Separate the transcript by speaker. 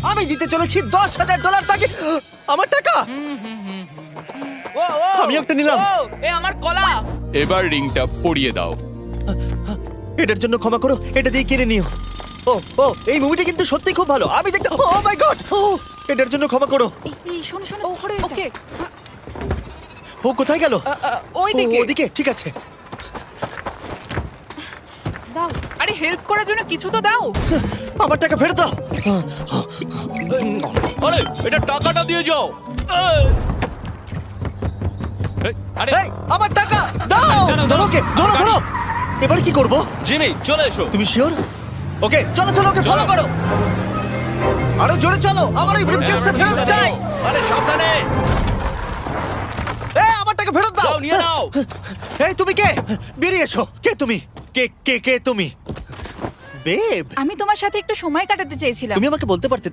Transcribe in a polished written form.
Speaker 1: আমি দিতে চলেছি $10,000 তাকে। আমার টাকা।
Speaker 2: ও ও
Speaker 1: আমি একটা নিলাম।
Speaker 2: ও এ আমার কলা।
Speaker 3: এবার রিংটা পরিয়ে দাও।
Speaker 1: এটার জন্য ক্ষমা করো, এটা দিয়ে কিনে নিও। ও ও এই মুভিটা কিন্তু সত্যি খুব ভালো। আমি দেখতে, ও মাই গড, ও এটার জন্য ক্ষমা করো।
Speaker 4: এই শোনো শোনো
Speaker 2: ওকে
Speaker 1: ও কোথায় গেল?
Speaker 2: ওই
Speaker 1: ও,
Speaker 2: দিকে।
Speaker 1: ওদিকে, ঠিক আছে।
Speaker 4: দাও।
Speaker 2: আরে হেল্প করার জন্য কিছু তো দাও।
Speaker 1: আমার টাকা ফেরত দাও।
Speaker 5: আরে এটা টাকাটা দিয়ে যাও।
Speaker 3: আরে
Speaker 1: এই, আমার টাকা দাও।
Speaker 3: দাঁড়াও,
Speaker 1: ধরো ওকে, ধরো ধরো। এবার কি করব?
Speaker 5: জিমি চলে এসো।
Speaker 1: তুমি শিওর? ওকে চলো চলো, ওকে ফলো করো। আরো জোরে চলো, আমার ওই ব্রিফকেসটা ফেরত চাই।
Speaker 5: আরে সাবধানে।
Speaker 1: এই আমার টাকা ফেরত দাও।
Speaker 5: যাও নিয়ে নাও।
Speaker 1: এই তুমি কে? বেরিয়ে এসো। কে তুমি? কে কে কে তুমি? বেব,
Speaker 4: আমি তোমার সাথে একটু সময় কাটাতে চেয়েছিলাম।
Speaker 1: তুমি আমাকে বলতে পারতে